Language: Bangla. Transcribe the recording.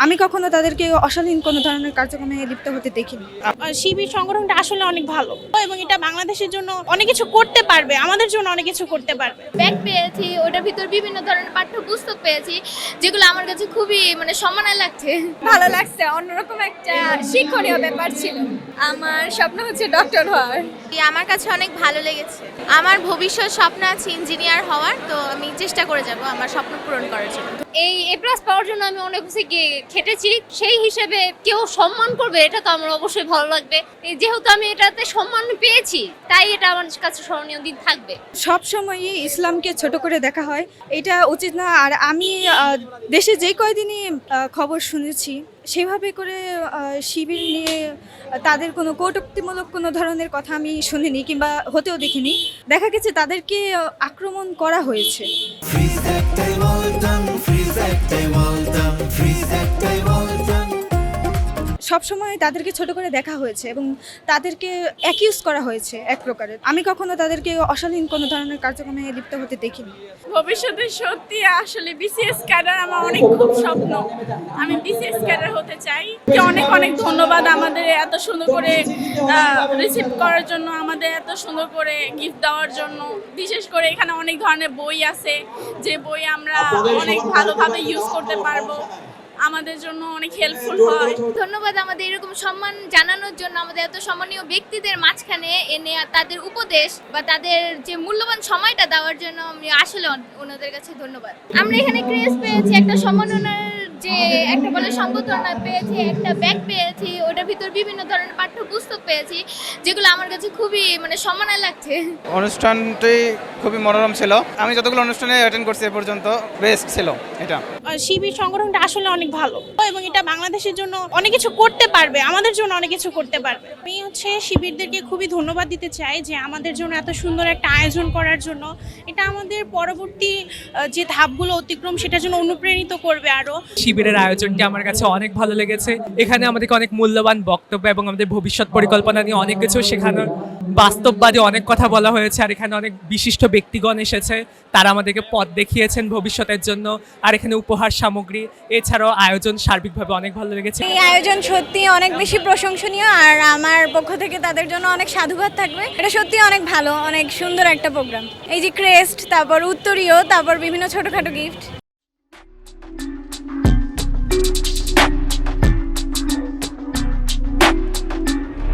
আমি কখনো তাদেরকে অশালীন কোনো ধরনের কার্যক্রমে লিপ্ত হতে দেখিনি। শিবির সংগঠনটা আসলে অনেক ভালো এবং এটা বাংলাদেশের জন্য অনেক কিছু করতে পারবে, আমাদের জন্য অনেক কিছু করতে পারবে। ব্যাগ পেয়েছি, ওটার ভিতর বিভিন্ন ধরনের পাঠ্যপুস্তক পেয়েছি, যেগুলো আমার কাছে খুবই সম্মানের লাগছে। ভালো লাগছে, অন্যরকম একটা শিক্ষণীয় ব্যাপার ছিল। আমার স্বপ্ন হচ্ছে ডক্টর হওয়ার। আমার কাছে অনেক ভালো লেগেছে। আমার ভবিষ্যৎ স্বপ্ন আছে ইঞ্জিনিয়ার হওয়ার, তো আমি চেষ্টা করে যাব আমার স্বপ্ন পূরণ করার জন্য। এই এ প্লাস পাওয়ার জন্য আমি অনেক কিছু খেটেছি, সেই হিসেবে কেউ সম্মান করবে এটা তো আমার অবশ্যই ভালো লাগবে। যেহেতু আমি এটাতে সম্মান পেয়েছি, তাই এটা আমার কাছে স্মরণীয় দিন থাকবে। সব সময়ই ইসলামকে ছোট করে দেখা হয়, এটা উচিত না। আর আমি দেশে যে কয়দিনই খবর শুনেছি সেভাবে করে শিবির নিয়ে তাদের কোনো কটূক্তিমূলক কোনো ধরনের কথা আমি শুনিনি কিংবা হতেও দেখিনি। দেখা গেছে তাদেরকে আক্রমণ করা হয়েছে। সবসময় তাদেরকে ছোট করে দেখা হয়েছে এবং তাদেরকে অ্যাকিউজ করা হয়েছে এক প্রকারের। আমি কখনো তাদেরকে অশালীন কোনো ধরনের কার্যক্রমে লিপ্ত হতে দেখিনি। ভবিষ্যতে সত্যি আসলে বিসিএস ক্যাডার আমার অনেক খুব স্বপ্ন, আমি বিসিএস ক্যাডার হতে চাই। অনেক অনেক ধন্যবাদ আমাদের এত সুন্দর করে রিসিভ করার জন্য, আমাদের এত সুন্দর করে গিফট দেওয়ার জন্য। বিশেষ করে এখানে অনেক ধরনের বই আছে, যে বই আমরা অনেক ভালোভাবে ইউজ করতে পারবো, আমাদের জন্য অনেক হেল্পফুল হয়। ধন্যবাদ আমাদের এরকম সম্মান জানানোর জন্য, আমাদের এত সম্মানীয় ব্যক্তিদের মাঝখানে এনে তাদের উপদেশ বা তাদের যে মূল্যবান সময়টা দেওয়ার জন্য আমি আসলে ওনাদের কাছে ধন্যবাদ। আমরা এখানে ক্রেজ পেয়েছি, একটা সম্মাননার যে একটা বলে সম্বোধনা পেয়েছি, একটা ব্যাগ পেয়েছি, ওটার ভিতর বিভিন্ন ধরনের পাঠ্যপুস্তক পেয়েছি, যেগুলো আমার কাছে খুবই সম্মানের লাগছে। অনুষ্ঠানটি খুবই মনোরম ছিল। আমি যতগুলো অনুষ্ঠানে অ্যাটেন্ড করছি এ পর্যন্ত বেস্ট ছিল এটা। শিবির সংগঠনটা আসলে অনেক ভালো এবং এটা বাংলাদেশের জন্য অনেক কিছু করতে পারবে, আমাদের জন্য অনেক কিছু করতে পারবে। আমি শিবিরদেরকে খুবই ধন্যবাদ দিতে চাই যে আমাদের জন্য এত সুন্দর একটা আয়োজন করার জন্য। এটা আমাদের পরবর্তী যে ধাপগুলো অতিক্রম সেটার জন্য অনুপ্রাণিত করবে আরো। শিবিরের আয়োজনটি আমার কাছে অনেক ভালো লেগেছে। এখানে আমাদেরকে অনেক মূল্যবান বক্তব্য এবং আমাদের ভবিষ্যৎ পরিকল্পনা নিয়ে অনেক কিছু শেখানোর, বাস্তববাদী অনেক কথা বলা হয়েছে। আর এখানে অনেক বিশিষ্ট ব্যক্তিগণ এসেছে, তারা আমাদেরকে পথ দেখিয়েছেন ভবিষ্যতের জন্য। আর এখানে উপহার সামগ্রী, এছাড়াও আয়োজন সার্বিকভাবে অনেক ভালো লেগেছে। এই আয়োজন সত্যি অনেক বেশি প্রশংসনীয়, আর আমার পক্ষ থেকে তাদের জন্য অনেক সাধুবাদ থাকবে। এটা সত্যি অনেক ভালো, অনেক সুন্দর একটা প্রোগ্রাম। এই যে ক্রেস্ট, তারপর উত্তরীয়, তারপর বিভিন্ন ছোটখাটো গিফট,